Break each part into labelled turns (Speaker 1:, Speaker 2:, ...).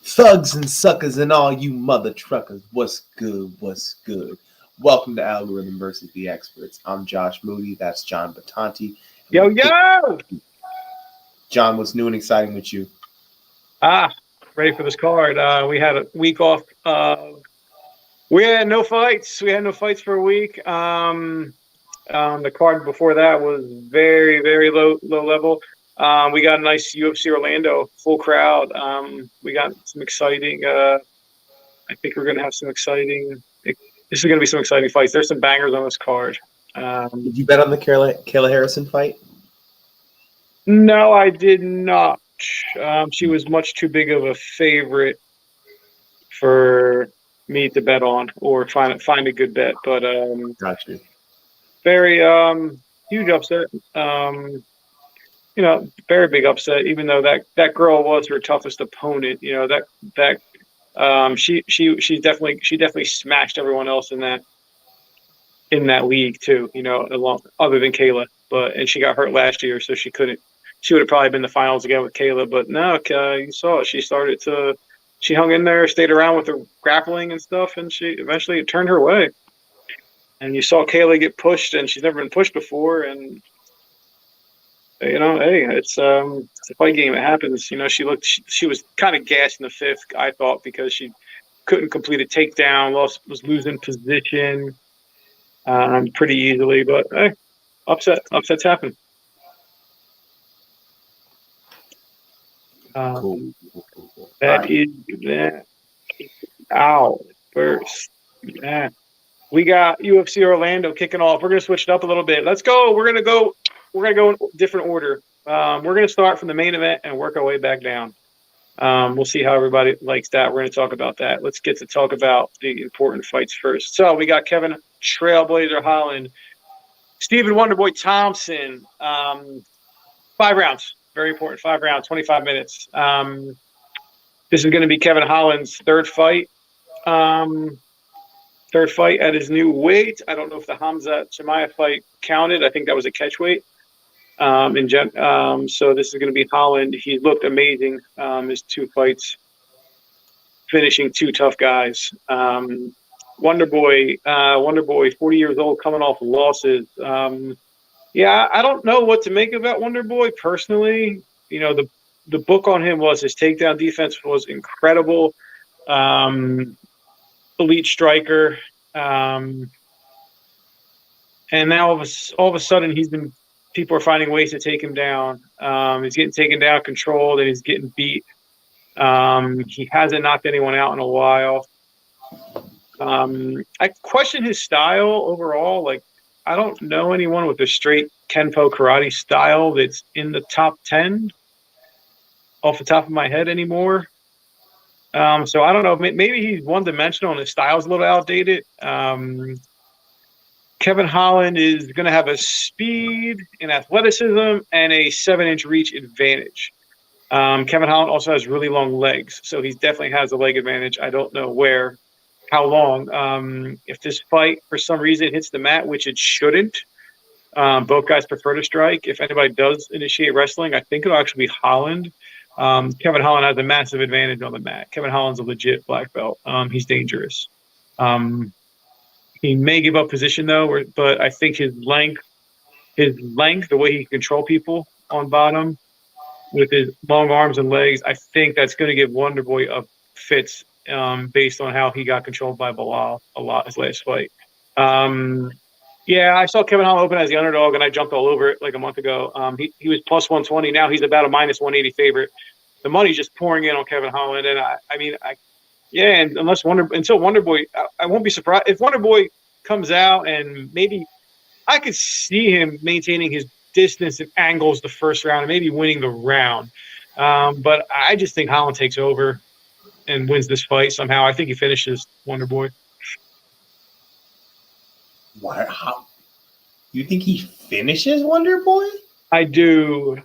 Speaker 1: Thugs and suckers and all you mother truckers, what's good? What's good? Welcome to Algorithm versus the Experts. I'm Josh Moody. That's John Batanti.
Speaker 2: Yo, yo!
Speaker 1: John, what's new and exciting with you?
Speaker 2: Ready for this card. We had a week off. We had no fights. We had no fights for a week. The card before that was very, very low level. We got a nice UFC Orlando full crowd. We got some exciting. I think we're going to have some exciting. This is going to be some exciting fights. There's some bangers on this card.
Speaker 1: Did you bet on the Kayla Harrison fight?
Speaker 2: No, I did not. She was much too big of a favorite for me to bet on or find a good bet. But
Speaker 1: Gotcha.
Speaker 2: Very huge upset. Very big upset. Even though that girl was her toughest opponent, she definitely smashed everyone else in that league too. Other than Kayla, and she got hurt last year, so she couldn't. She would have probably been the finals again with Kayla, but no, you saw it. She hung in there, stayed around with the grappling and stuff, and she eventually turned her way. And you saw Kayla get pushed, and she's never been pushed before. And hey, it's a fight game. It happens. She was kind of gassed in the fifth, I thought, because she couldn't complete a takedown, was losing position pretty easily. But hey, upsets happen.
Speaker 1: Cool.
Speaker 2: That is that. Ow, first. Yeah. We got UFC Orlando kicking off. We're gonna switch it up a little bit. Let's go. We're gonna go in different order. We're gonna start from the main event and work our way back down. We'll see how everybody likes that. We're gonna talk about that. Let's get to talk about the important fights first. So we got Kevin Trailblazer Holland, Stephen Wonderboy Thompson. 5 rounds. Very important. 5 rounds, 25 minutes. This is going to be Kevin Holland's third fight. Third fight at his new weight. I don't know if the Hamza Chimaev fight counted. I think that was a catch weight. So this is going to be Holland. He looked amazing. His 2 fights, finishing 2 tough guys. Wonderboy, 40 years old, coming off losses. Yeah, I don't know what to make about Wonderboy personally. The book on him was his takedown defense was incredible. Elite striker. And now all of a sudden people are finding ways to take him down. He's getting taken down, controlled, and he's getting beat. He hasn't knocked anyone out in a while. I question his style overall. Like, I don't know anyone with a straight Kenpo karate style that's in the top 10 off the top of my head anymore. So I don't know. Maybe he's one-dimensional and his style's a little outdated. Kevin Holland is going to have a speed and athleticism and a 7-inch reach advantage. Kevin Holland also has really long legs, so he definitely has a leg advantage. I don't know how long. If this fight, for some reason, hits the mat, which it shouldn't, both guys prefer to strike. If anybody does initiate wrestling, I think it'll actually be Holland. Kevin Holland has a massive advantage on the mat. Kevin Holland's a legit black belt. He's dangerous. He may give up position, though, but I think his length, the way he can control people on bottom with his long arms and legs, I think that's going to give Wonderboy a fits based on how he got controlled by Bilal a lot his last fight. Yeah, I saw Kevin Holland open as the underdog, and I jumped all over it like a month ago. He was plus 120. Now he's about a minus 180 favorite. The money's just pouring in on Kevin Holland, and and until Wonderboy, I won't be surprised if Wonderboy comes out, and maybe I could see him maintaining his distance and angles the first round and maybe winning the round. But I just think Holland takes over and wins this fight somehow. I think he finishes Wonderboy.
Speaker 1: Why? How? You think he finishes Wonderboy?
Speaker 2: I do.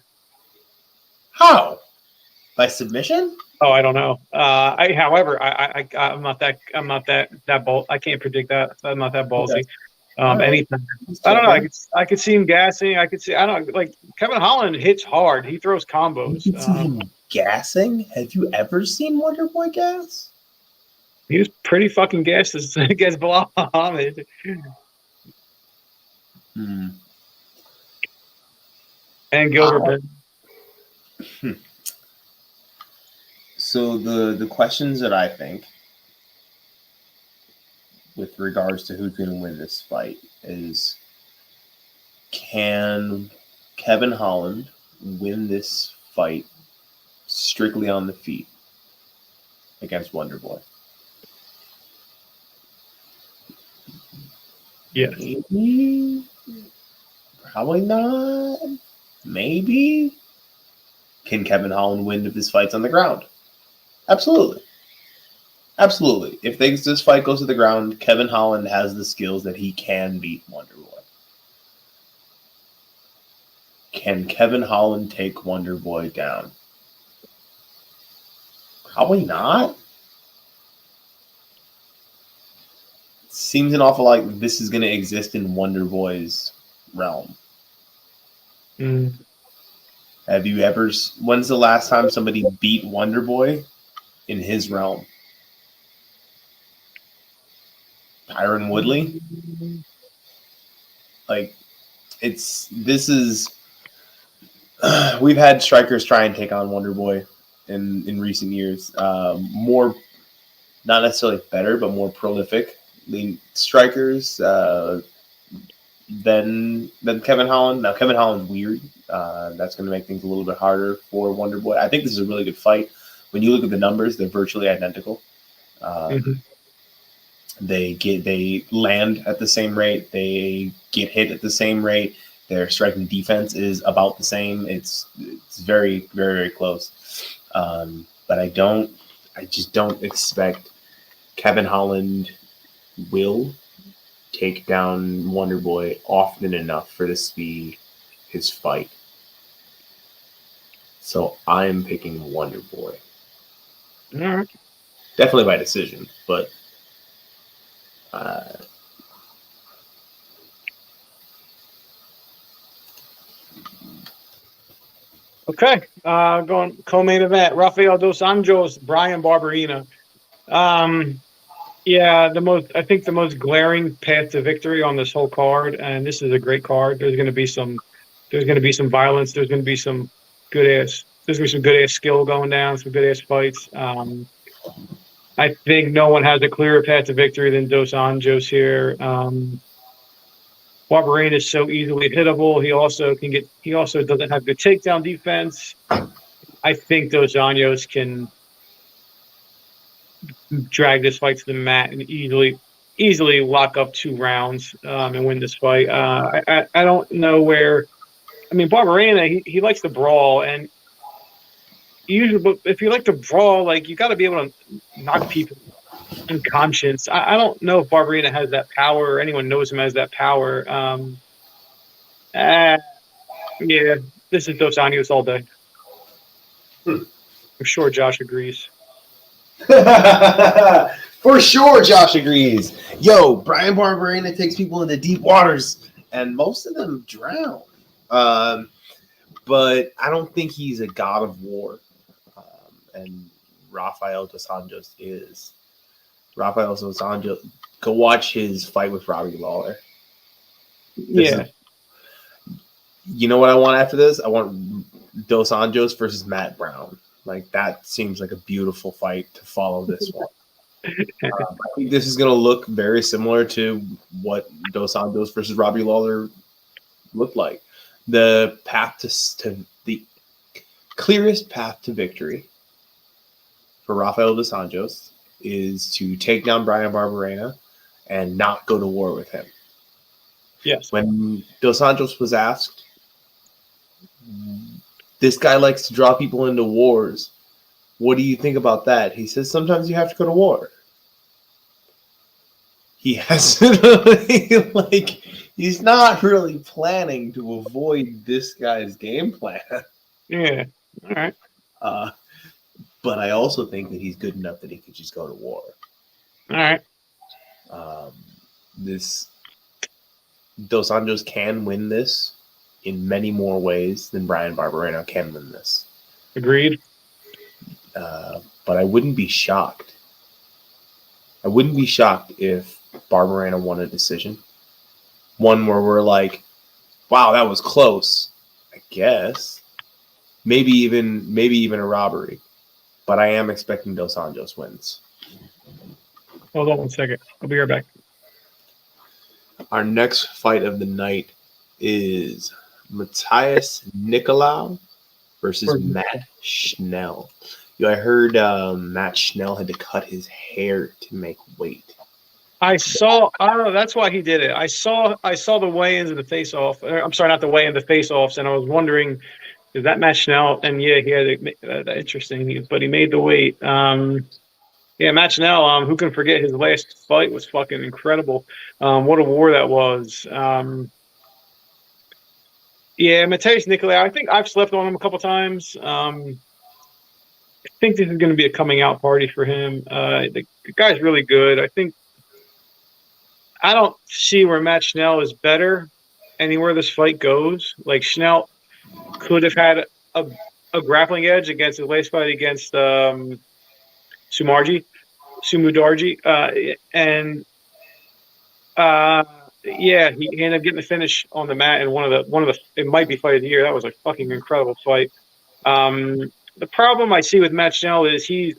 Speaker 1: How? By submission?
Speaker 2: Oh, I don't know. However, I'm not that bold. I can't predict that. I'm not that ballsy.
Speaker 1: right.
Speaker 2: Anytime. I don't know. I could see him gassing. I could see. I don't know. Like Kevin Holland hits hard. He throws combos.
Speaker 1: You can see him gassing. Have you ever seen Wonder Boy gas?
Speaker 2: He was pretty fucking gassed against Bilal Muhammad. And Gilbert Burns.
Speaker 1: So the questions that I think with regards to who's going to win this fight is, can Kevin Holland win this fight strictly on the feet against Wonder Boy?
Speaker 2: Yes.
Speaker 1: Maybe. Probably not. Maybe. Can Kevin Holland win if this fight's on the ground? Absolutely. Absolutely. If this fight goes to the ground, Kevin Holland has the skills that he can beat Wonder Boy. Can Kevin Holland take Wonder Boy down? Probably not. Seems an awful like this is going to exist in Wonder Boy's realm. Have you ever? When's the last time somebody beat Wonder Boy in his realm? Tyron Woodley? Like, this is. We've had strikers try and take on Wonder Boy in recent years. More, not necessarily better, but more prolific strikers than Kevin Holland. Now, Kevin Holland's weird. That's going to make things a little bit harder for Wonder Boy. I think this is a really good fight. When you look at the numbers, they're virtually identical. They land at the same rate. They get hit at the same rate. Their striking defense is about the same. It's very, very, very close. But I just don't expect Kevin Holland will take down Wonder Boy often enough for this to be his fight. So I'm picking Wonder Boy.
Speaker 2: All right.
Speaker 1: Definitely by decision, but
Speaker 2: okay. Going co-main event: Rafael dos Anjos, Brian Barberena. Yeah, I think the most glaring path to victory on this whole card, and this is a great card. There's going to be some violence. There's going to be some good ass skill going down, some good ass fights. I think no one has a clearer path to victory than Dos Anjos here. Barberena is so easily hittable. He also doesn't have good takedown defense. I think Dos Anjos can drag this fight to the mat and easily lock up 2 rounds and win this fight. I don't know where. I mean, Barberena, he likes to brawl, and usually, but if you like to brawl, like, you got to be able to knock people unconscious. I don't know if Barberena has that power, or anyone knows him as that power. Yeah, this is Dos Anjos all day. I'm sure Josh agrees.
Speaker 1: For sure, Josh agrees. Yo, Brian Barberena takes people into deep waters, and most of them drown. But I don't think he's a god of war. And Rafael dos Anjos is. Rafael dos Anjos, go watch his fight with Robbie Lawler. You know what I want after this? I want Dos Anjos versus Matt Brown. Like, that seems like a beautiful fight to follow this one. I think this is going to look very similar to what Dos Anjos versus Robbie Lawler looked like. The path to the clearest path to victory for Rafael dos Anjos is to take down Brian Barberena and not go to war with him.
Speaker 2: Yes.
Speaker 1: When Dos Anjos was asked, this guy likes to draw people into wars. What do you think about that? He says, sometimes you have to go to war. He has like, he's not really planning to avoid this guy's game plan.
Speaker 2: Yeah. All right.
Speaker 1: But I also think that he's good enough that he could just go to war.
Speaker 2: All right.
Speaker 1: Dos Anjos can win this in many more ways than Brian Barberena can win this.
Speaker 2: Agreed.
Speaker 1: But I wouldn't be shocked. I wouldn't be shocked if Barberena won a decision. One where we're like, wow, that was close, I guess. Maybe even a robbery. But I am expecting Dos Anjos wins.
Speaker 2: Hold on 1 second. I'll be right back.
Speaker 1: Our next fight of the night is Matthias Nicolau versus Matt Schnell. I heard Matt Schnell had to cut his hair to make weight.
Speaker 2: I don't know. That's why he did it. I saw the weigh-ins and the face-off. I'm sorry, not the weigh-in, the face-offs, and I was wondering, is that Matt Schnell? And yeah, he had interesting, but he made the weight. Yeah, Matt Schnell. Who can forget his last fight was fucking incredible. What a war that was. Yeah, Mateusz Nicolau. I think I've slept on him a couple times. I think this is going to be a coming out party for him. The guy's really good. I don't see where Matt Schnell is better anywhere this fight goes. Like, Schnell could have had a grappling edge against his last fight against Sumudarji. Yeah, he ended up getting the finish on the mat in one of the it might be fight of the year. That was a fucking incredible fight. The problem I see with Matt Schnell is he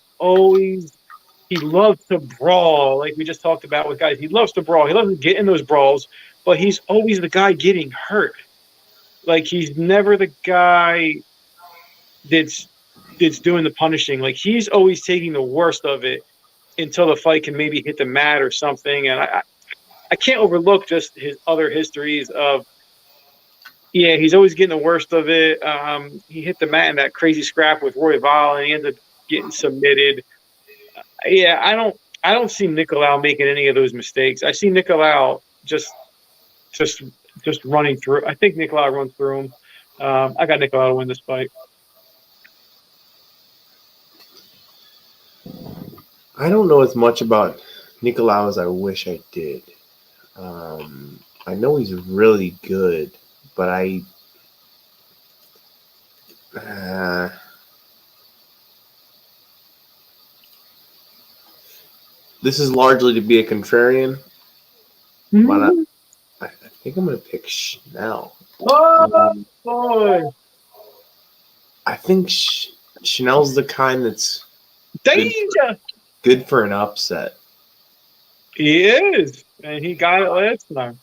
Speaker 2: loves to brawl, like we just talked about with guys. He loves to brawl. He loves to get in those brawls, but he's always the guy getting hurt. Like, he's never the guy that's doing the punishing. Like, he's always taking the worst of it until the fight can maybe hit the mat or something. And I can't overlook just his other histories of, yeah, he's always getting the worst of it. He hit the mat in that crazy scrap with Roy Val, and he ended up getting submitted. Yeah, I don't see Nicolau making any of those mistakes. I see Nicolau just running through. I think Nicolau runs through him. I got Nicolau to win this fight.
Speaker 1: I don't know as much about Nicolau as I wish I did. I know he's really good, but this is largely to be a contrarian, but I think I'm going to pick Schnell.
Speaker 2: Oh, boy.
Speaker 1: I think Schnell's the kind that's
Speaker 2: danger.
Speaker 1: Good for an upset.
Speaker 2: He is, and he got it last time.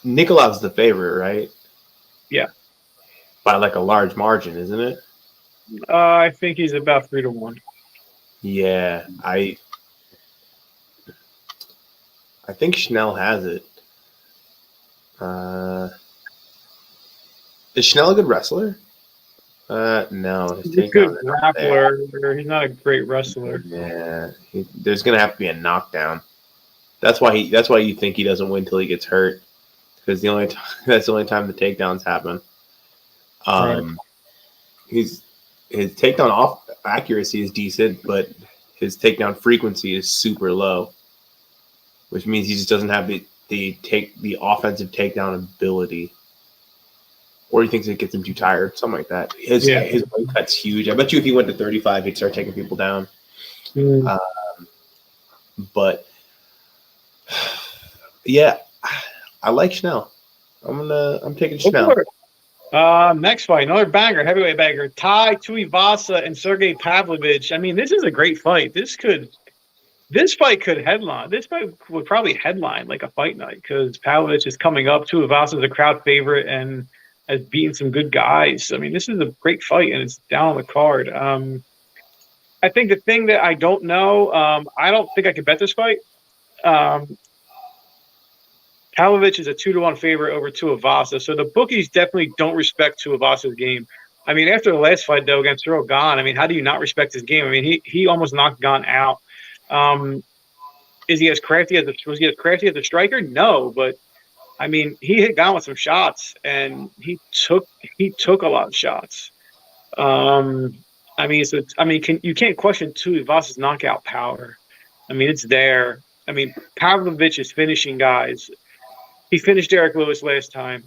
Speaker 1: Nicolau's the favorite, right?
Speaker 2: Yeah.
Speaker 1: By like a large margin, isn't it?
Speaker 2: I think he's about 3-1.
Speaker 1: Yeah, I think Schnell has it. Is Schnell a good wrestler? No.
Speaker 2: He's a good grappler. He's not a great wrestler.
Speaker 1: Yeah, there's gonna have to be a knockdown. That's why you think he doesn't win till he gets hurt, because that's the only time the takedowns happen.
Speaker 2: Right.
Speaker 1: His takedown off accuracy is decent, but his takedown frequency is super low, which means he just doesn't have the offensive takedown ability. Or he thinks it gets him too tired, something like that. His weight cut's huge. I bet you if he went to 35, he'd start taking people down. But yeah, I like Schnell. I'm taking Schnell.
Speaker 2: Next fight, another banger, heavyweight banger. Tai Tuivasa and Sergey Pavlovich. I mean, this is a great fight. This fight could headline. This fight would probably headline like a fight night, because Pavlovich is coming up. Tuivasa is a crowd favorite and has beaten some good guys. I mean, this is a great fight, and it's down on the card. I think the thing that I don't know, I don't think I could bet this fight. Pavlovich is a 2-1 favorite over Tuivasa, so the bookies definitely don't respect Tuivasa's game. I mean, after the last fight, though, against Cyril Gane, I mean, how do you not respect his game? I mean, he almost knocked Gane out. Was he as crafty as a striker? No, but I mean, he hit Gane with some shots, and he took a lot of shots. You can't question Tuivasa's knockout power. I mean, it's there. I mean, Pavlovich is finishing guys. He finished Derek Lewis last time.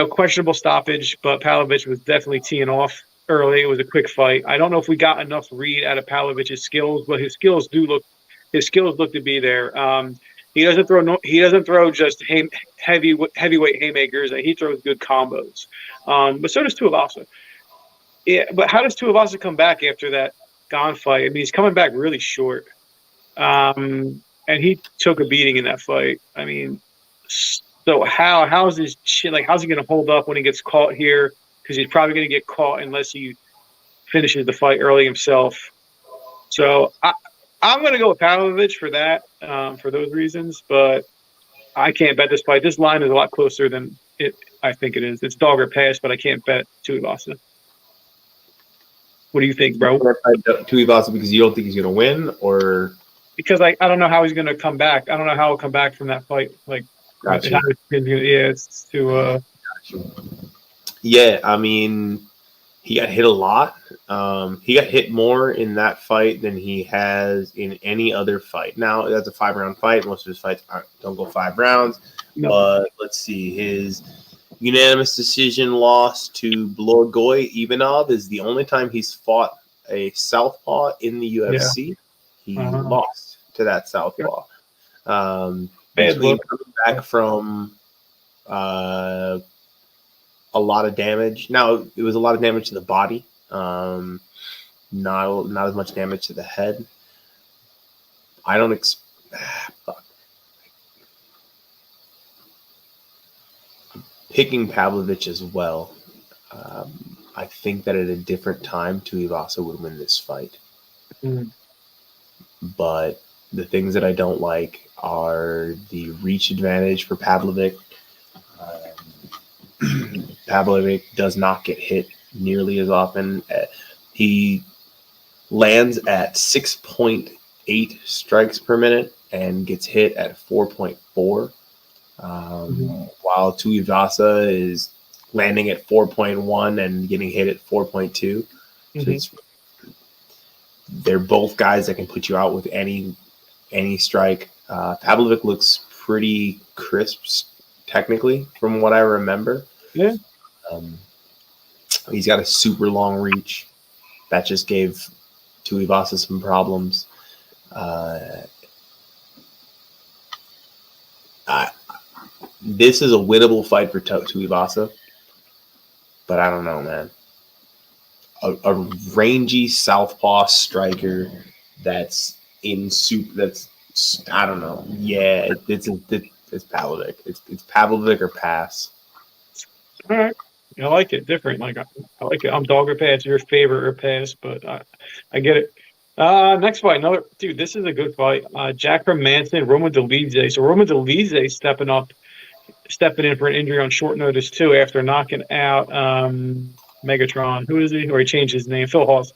Speaker 2: Questionable stoppage, but Pavlovich was definitely teeing off early. It was a quick fight. I don't know if we got enough read out of Pavlovich's skills, but his skills look to be there. He doesn't throw just heavyweight haymakers. He throws good combos. But so does Tuivasa. Yeah, but how does Tuivasa come back after that Gone fight? I mean, he's coming back really short. And he took a beating in that fight. I mean, so how's his chin? Like, how's he going to hold up when he gets caught here? Because he's probably going to get caught unless he finishes the fight early himself. So I'm going to go with Pavlovich for that, for those reasons. But I can't bet this fight. This line is a lot closer than I think it is. It's dog or pass, but I can't bet Tuivasa. What do you think, bro?
Speaker 1: Tuivasa because you don't think he's going to win, or
Speaker 2: because I don't know how he's going to come back. I don't know how he'll come back from that fight. Like,
Speaker 1: gotcha.
Speaker 2: It's too.
Speaker 1: Yeah, I mean, he got hit a lot. He got hit more in that fight than he has in any other fight. Now, that's a 5-round fight. Most of his fights don't go 5 rounds. No. But let's see. His unanimous decision loss to Blorgoy Ivanov is the only time he's fought a southpaw in the UFC. Yeah. He lost to that southpaw. Between coming back from a lot of damage. Now, it was a lot of damage to the body. Not as much damage to the head. I don't picking Pavlovich as well. I think that at a different time, Tuivasa would win this fight. Mm. But the things that I don't like are the reach advantage for Pavlovich. Pavlovich does not get hit nearly as often. He lands at 6.8 strikes per minute and gets hit at 4.4. While Tuivasa is landing at 4.1 and getting hit at 4.2. So they're both guys that can put you out with any strike. Pavlovich looks pretty crisp technically from what I remember.
Speaker 2: Yeah.
Speaker 1: He's got a super long reach. That just gave Tuivasa some problems. This is a winnable fight for Tuivasa, but I don't know, man. A rangy southpaw striker that's in soup. That's I don't know. Yeah, it's Pavlovich. It's Pavlovich or pass.
Speaker 2: All right. I like it. Different. Like I like it. I'm dog or pass. Your favorite or pass, but I get it. Next fight, another dude. This is a good fight. Jack Hermansson, Roma Dolidze. So Roma Dolidze stepping in for an injury on short notice too after knocking out Megatron. Who is he? Or he changed his name. Phil Hawes.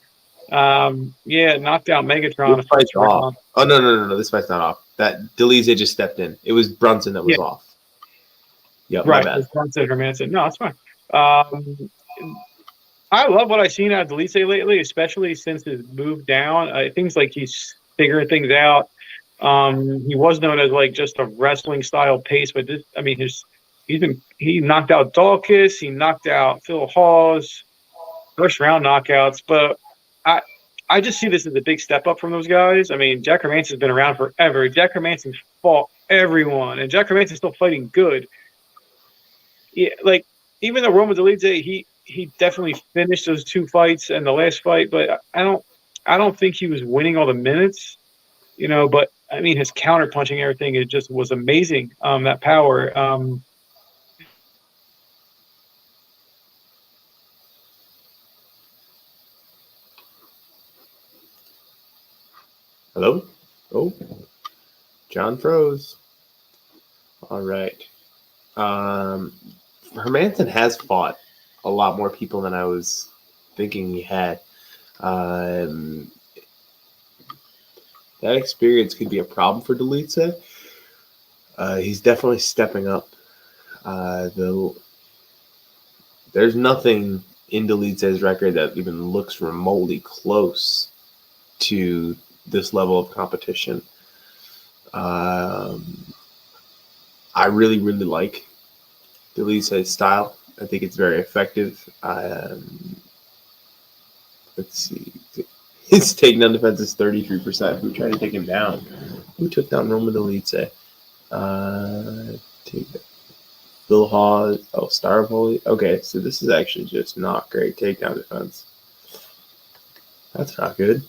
Speaker 2: Knocked out Megatron.
Speaker 1: This fight's off. Oh no! This fight's not off. That Dolidze just stepped in. It was Brunson that was off. Yep,
Speaker 2: right. It was Brunson Hermansson. No, it's fine. I love what I've seen out of Dolidze lately, especially since his move down. Things like he's figuring things out. He was known as like just a wrestling style pace, but he knocked out Dawkins, he knocked out Phil Hawes, first round knockouts. But I just see this as a big step up from those guys. I mean, Jack Hermansson's been around forever. Jack Hermansson fought everyone, and Jack Hermansson's still fighting good. Yeah, like even though Roma Dolidze, he definitely finished those 2 fights and the last fight, but I don't think he was winning all the minutes, but I mean his counter punching, everything, it just was amazing. That power.
Speaker 1: Hello? Oh, John froze. All right. Hermansson has fought a lot more people than I was thinking he had. That experience could be a problem for Dolidze. He's definitely stepping up. Though there's nothing in Dolidze's record that even looks remotely close to this level of competition. I really, really like Delice's style. I think it's very effective. Let's see. His takedown defense is 33%. Who tried to take him down? Who took down Roman Delice? Take that. Bill Hawes. Oh, Starvolley. Okay, so this is actually just not great takedown defense. That's not good.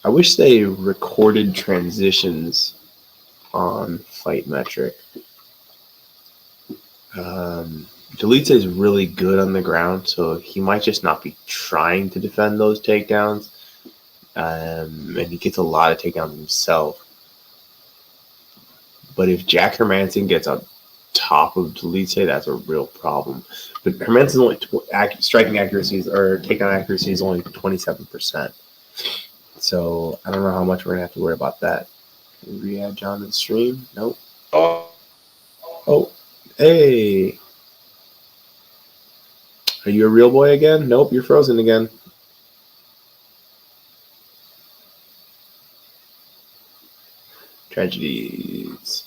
Speaker 1: I wish they recorded transitions on Fight Metric. Delice is really good on the ground, so he might just not be trying to defend those takedowns. And he gets a lot of takedowns himself. But if Jack Hermanson gets on top of Delice, that's a real problem. But Hermanson's only striking accuracies or takedown accuracy is only 27%. So I don't know how much we're gonna have to worry about that. Can we add John to the stream? Nope. Oh, hey. Are you a real boy again? Nope, you're frozen again. Tragedies.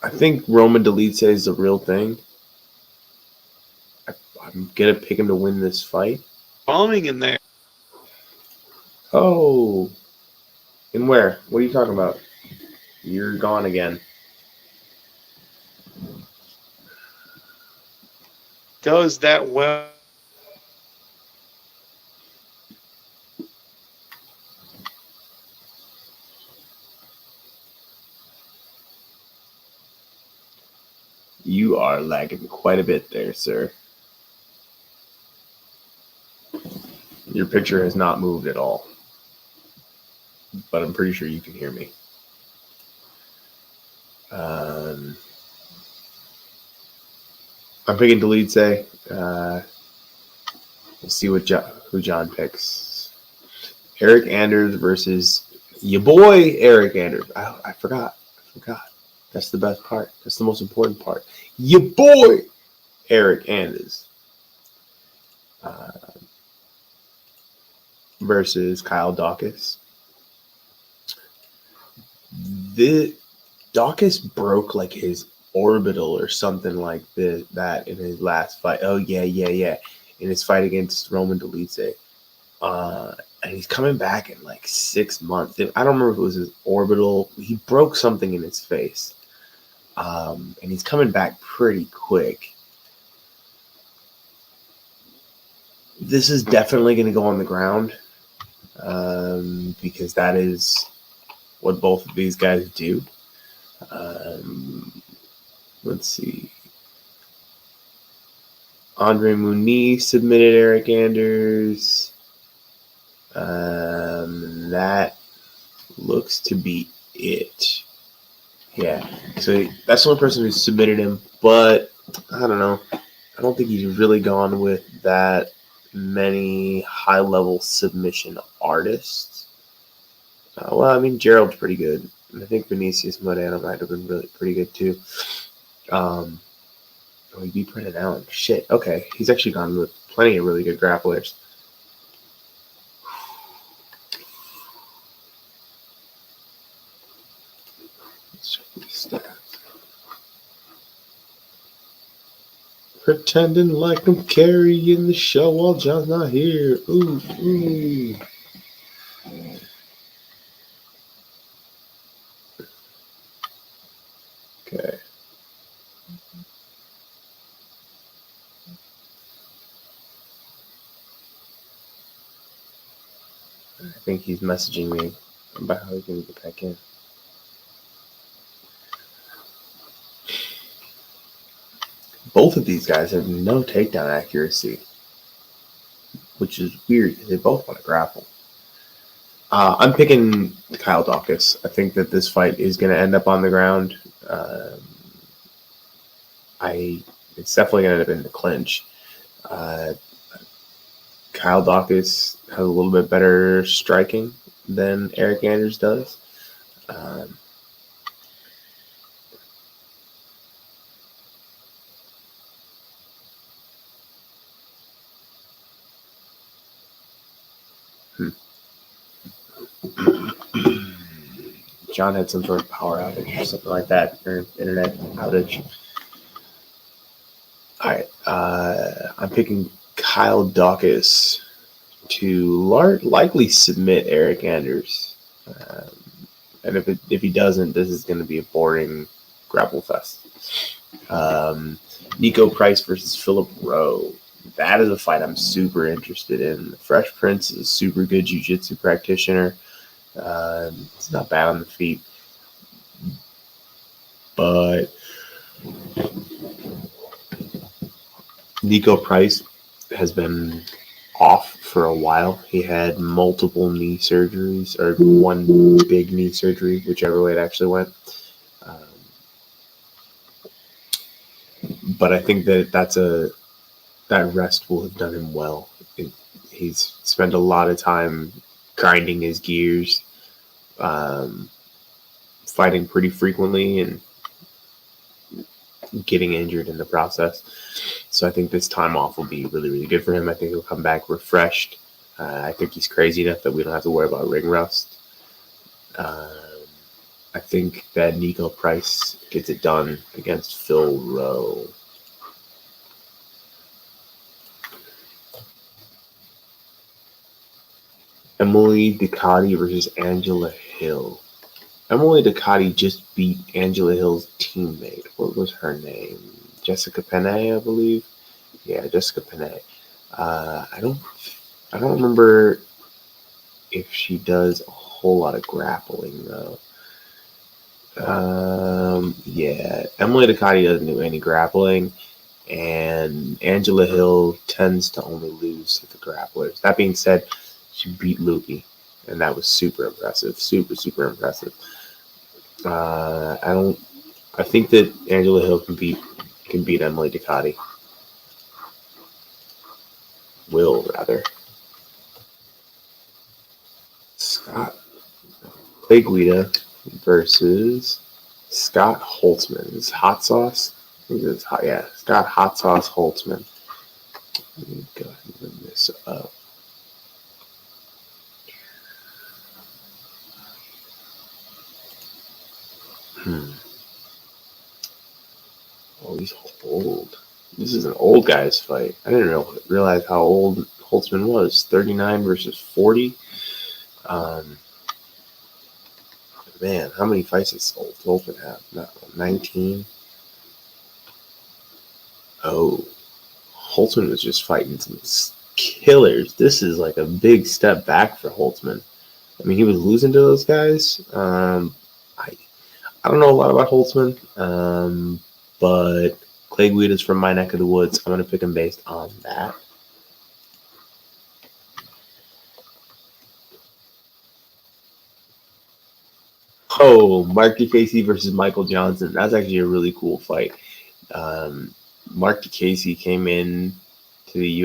Speaker 1: I think Roman Delice is the real thing. I'm gonna pick him to win this fight.
Speaker 2: Bombing in there.
Speaker 1: Oh. And where? What are you talking about? You're gone again.
Speaker 2: Does that well.
Speaker 1: You are lagging quite a bit there, sir. Your picture has not moved at all. But I'm pretty sure you can hear me. I'm picking Delice. We'll see who John picks. Eric Anders versus your boy Eric Anders. I forgot. That's the best part. That's the most important part. Your boy Eric Anders versus Kyle Dawkins. Dawkins broke like his orbital or something like that in his last fight. Oh yeah. In his fight against Roman Delice. And he's coming back in like 6 months. I don't remember if it was his orbital. He broke something in his face. And he's coming back pretty quick. This is definitely going to go on the ground. Because that is what both of these guys do. Let's see. Andre Muniz submitted Eric Anders. That looks to be it. Yeah. So that's the only person who submitted him, but I don't know. I don't think he's really gone with that many high-level submission artists. Well, I mean, Gerald's pretty good. And I think Vinicius Moreno might have been really pretty good too. He beat Brendan Allen. Shit. Okay. He's actually gone with plenty of really good grapplers. Let's check these stats. Pretending like I'm carrying the show while John's not here. Ooh. Okay. I think he's messaging me about how he's going to get back in. Both of these guys have no takedown accuracy, which is weird because they both want to grapple. I'm picking Kyle Dawkins. I think that this fight is going to end up on the ground. It's definitely going to end up in the clinch. Kyle Dawkins has a little bit better striking than Eric Anders does. John had some sort of power outage or something like that, or internet outage. All right, I'm picking Kyle Dawkins to likely submit Eric Anders. And if he doesn't, this is going to be a boring grapple fest. Nico Price versus Philip Rowe. That is a fight I'm super interested in. Fresh Prince is a super good jiu-jitsu practitioner. He's not bad on the feet. But Nico Price has been off for a while. He had multiple knee surgeries, or one big knee surgery, whichever way it actually went. But I think that rest will have done him well. He's spent a lot of time grinding his gears, fighting pretty frequently, and getting injured in the process. So I think this time off will be really, really good for him. I think he'll come back refreshed. I think he's crazy enough that we don't have to worry about ring rust. I think that Nico Price gets it done against Phil Rowe. Emily Ducati versus Angela Hill. Emily Ducati just beat Angela Hill's teammate. What was her name? Jessica Penne, I believe. Yeah, Jessica Penne. I don't remember if she does a whole lot of grappling though. Yeah, Emily Ducati doesn't do any grappling, and Angela Hill tends to only lose to the grapplers. That being said, she beat Lukey, and that was super impressive. Super impressive. I think that Angela Hill can beat Emily Ducati. Will rather. Scott Clay Guida versus Scott Holtzman. Is hot sauce? Yeah, Scott Hot Sauce Holtzman. Let me go ahead and bring this up. Oh, he's old. This is an old guy's fight. I didn't realize how old Holtzman was. 39 versus 40. Man, how many fights does Holtzman have? 19? Oh, Holtzman was just fighting some killers. This is like a big step back for Holtzman. I mean, he was losing to those guys. I don't know a lot about Holtzman, but Clay Guida's from my neck of the woods. I'm going to pick him based on that. Oh, Mark DeCasey versus Michael Johnson. That's actually a really cool fight. Mark DeCasey came in to the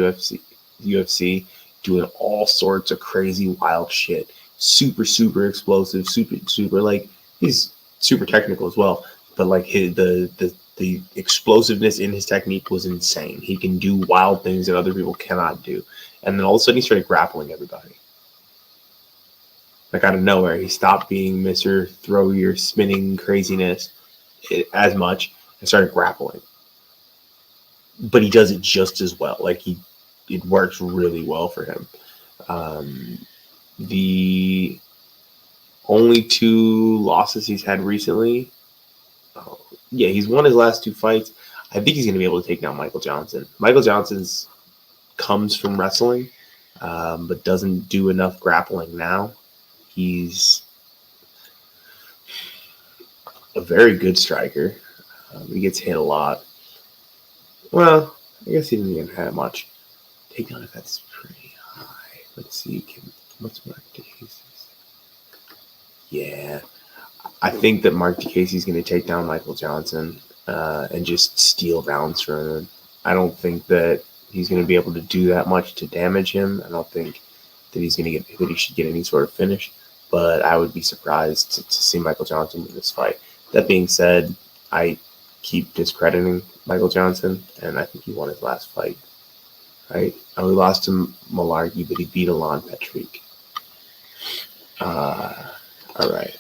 Speaker 1: UFC doing all sorts of crazy, wild shit. Super explosive. Super like he's super technical as well. But like the explosiveness in his technique was insane. He can do wild things that other people cannot do. And then all of a sudden he started grappling everybody. Like out of nowhere, he stopped being Mr. Throw Your Spinning Craziness as much and started grappling. But he does it just as well. Like it works really well for him. The only 2 losses he's had recently, he's won his last 2 fights. I think he's going to be able to take down Michael Johnson. Michael Johnson's comes from wrestling, but doesn't do enough grappling now. He's a very good striker. He gets hit a lot. Well, I guess he didn't even have much. Takedown defense pretty high. Let's see. What's Mark DeCasey's? Yeah. I think that Mark DeCasey is going to take down Michael Johnson and just steal rounds from him. I don't think that he's going to be able to do that much to damage him. I don't think that he should get any sort of finish. But I would be surprised to see Michael Johnson win this fight. That being said, I keep discrediting Michael Johnson, and I think he won his last fight. Right? I only lost to Malarkey, but he beat Alon Petrick. All right.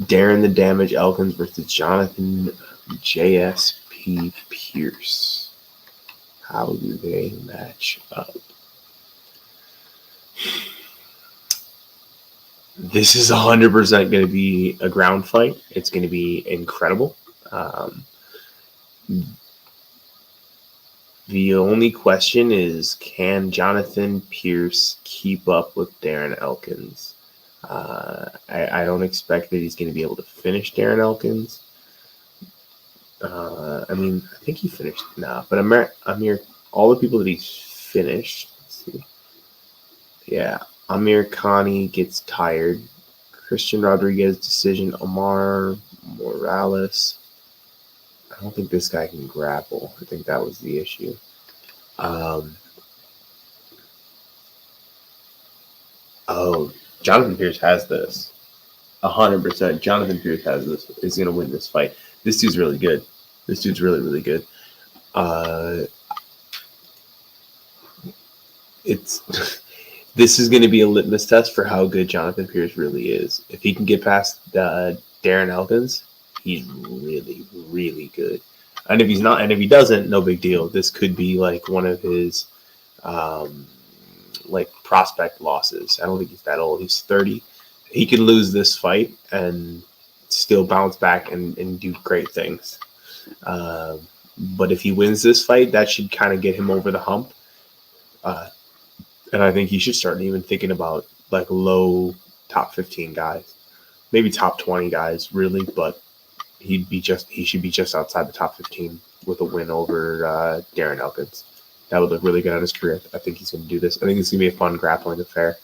Speaker 1: Darren the Damage Elkins versus Jonathan JSP Pierce. How do they match up? This is 100% going to be a ground fight. It's going to be incredible. The only question is, can Jonathan Pierce keep up with Darren Elkins? I don't expect that he's going to be able to finish Darren Elkins. I mean, I think he finished. Nah, but Amir, all the people that he's finished. Let's see. Yeah, Amir Khani gets tired. Christian Rodriguez decision. Omar Morales. I don't think this guy can grapple. I think that was the issue. Jonathan Pierce has this. 100%. Jonathan Pierce has this. Is going to win this fight. This dude's really good. This dude's really, really good. This is going to be a litmus test for how good Jonathan Pierce really is. If he can get past Darren Elkins, he's really, really good. And if he's not, and if he doesn't, no big deal. This could be like one of his like prospect losses. I don't think he's that old. He's 30. He can lose this fight and still bounce back and do great things. But if he wins this fight, that should kind of get him over the hump. And I think he should start even thinking about like low top 15 guys, maybe top 20 guys, really. But he should be just outside the top 15 with a win over Darren Elkins. That would look really good on his career. I think he's going to do this. I think it's going to be a fun grappling affair.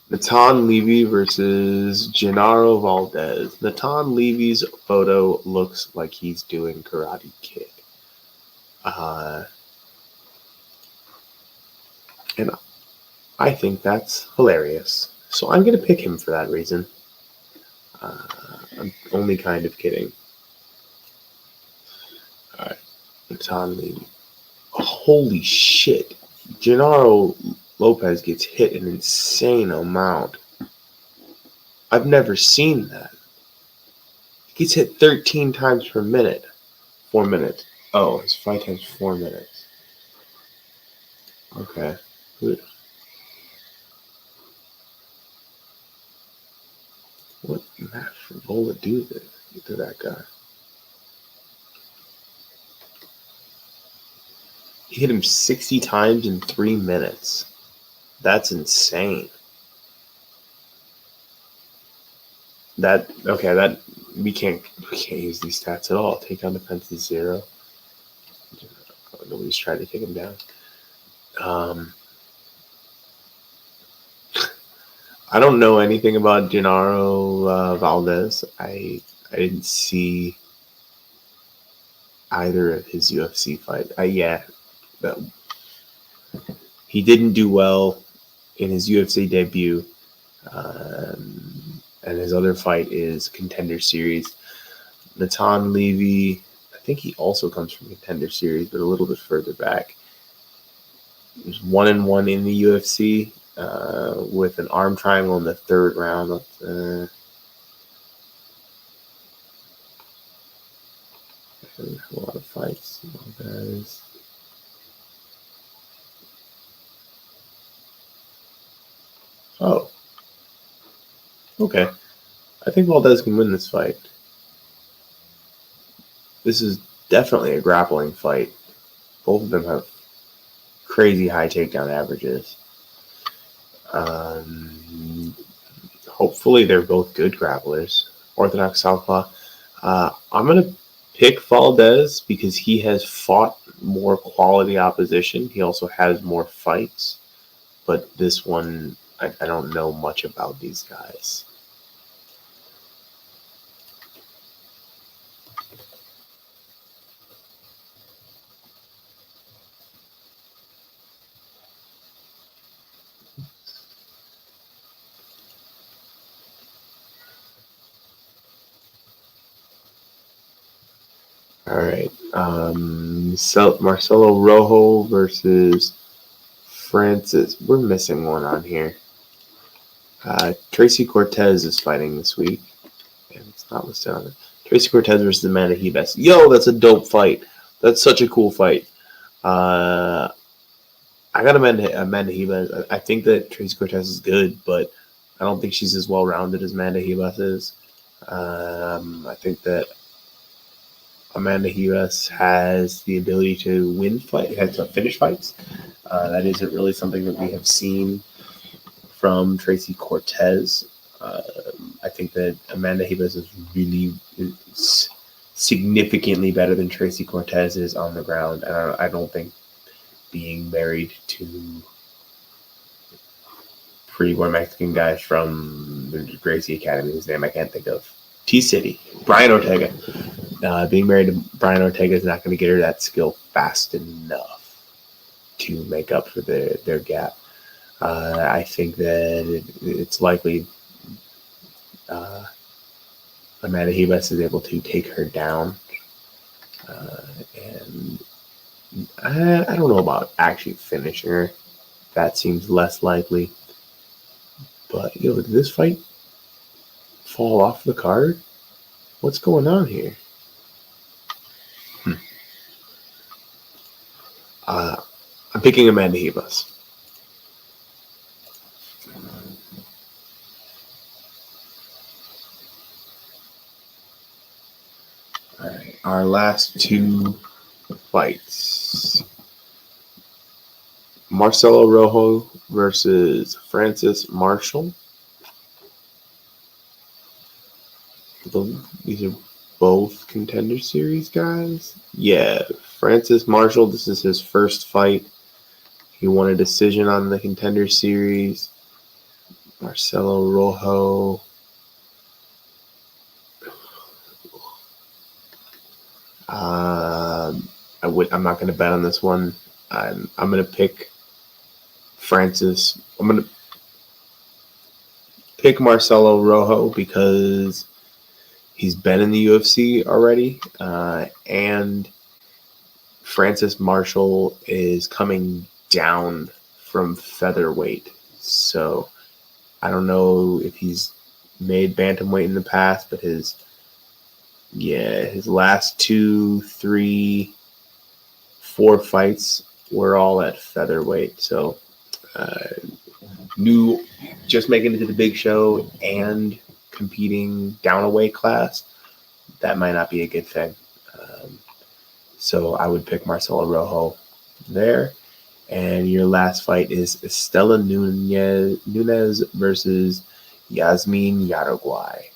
Speaker 1: Natan Levy versus Gennaro Valdez. Natan Levy's photo looks like he's doing Karate Kid. And I think that's hilarious. So I'm going to pick him for that reason. I'm only kind of kidding. All right. Natan Levy. Holy shit. Gennaro Lopez gets hit an insane amount. I've never seen that. He gets hit 13 times per minute. 4 minutes. Oh, it's 5 times 4 minutes. Okay. Good. What Matt Frivola do to that guy? He hit him 60 times in 3 minutes. That's insane. We can't use these stats at all. Takedown defense is 0. Nobody's tried to take him down. I don't know anything about Gennaro Valdez. I didn't see either of his UFC fights. He didn't do well in his UFC debut, and his other fight is Contender Series. Natan Levy, I think he also comes from Contender Series, but a little bit further back. He's 1-1 in the UFC with an arm triangle in the 3rd round. A lot of fights, guys. Oh. Okay. I think Valdez can win this fight. This is definitely a grappling fight. Both of them have crazy high takedown averages. Hopefully they're both good grapplers. Orthodox Southpaw. I'm going to pick Valdez because he has fought more quality opposition. He also has more fights. But this one, I don't know much about these guys. All right. Marcelo Rojo versus Francis. We're missing one on here. Tracy Cortez is fighting this week. And it's not listed on it. Tracy Cortez versus Amanda Ribas. Yo, that's a dope fight. That's such a cool fight. I got Amanda Ribas. I think that Tracy Cortez is good, but I don't think she's as well-rounded as Amanda Ribas is. I think that Amanda Ribas has the ability to finish fights. That isn't really something that we have seen from Tracy Cortez. I think that Amanda Ribas is significantly better than Tracy Cortez is on the ground. And I don't think being married to pretty boy Mexican guys from the Gracie Academy, whose name I can't think of, T-City, Brian Ortega. Being married to Brian Ortega is not going to get her that skill fast enough to make up for their gap. I think that it's likely Amanda Ribas is able to take her down. And I don't know about actually finishing her. That seems less likely. But, did this fight fall off the card? What's going on here? I'm picking Amanda Ribas. All right, our last two fights. Marcelo Rojo versus Francis Marshall. These are both Contender Series guys. Yeah, Francis Marshall, this is his first fight. He won a decision on the Contender Series. Marcelo Rojo. I'm not going to bet on this one. I'm going to pick Francis. I'm going to pick Marcelo Rojo because he's been in the UFC already, and Francis Marshall is coming down from featherweight. So I don't know if he's made bantamweight in the past, but his last 2, 3, 4 fights were all at featherweight. So just making it to the big show and competing down a weight class, that might not be a good thing. So I would pick Marcelo Rojo there. And your last fight is Estela Nunez versus Yasmin Jauregui.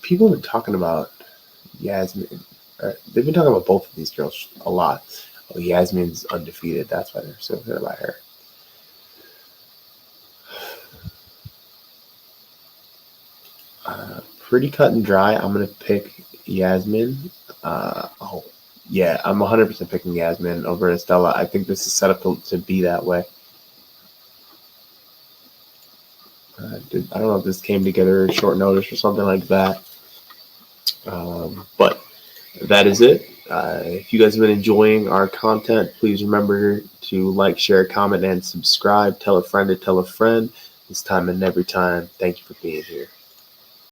Speaker 1: People have been talking about Yasmin. They've been talking about both of these girls a lot. Oh, Yasmin's undefeated. That's why they're so good about her. Pretty cut and dry. I'm going to pick Yasmin. I'm 100% picking Yasmin over Estela. I think this is set up to be that way. I don't know if this came together at short notice or something like that. But that is it. If you guys have been enjoying our content, please remember to like, share, comment, and subscribe. Tell a friend to tell a friend. This time and every time. Thank you for being here.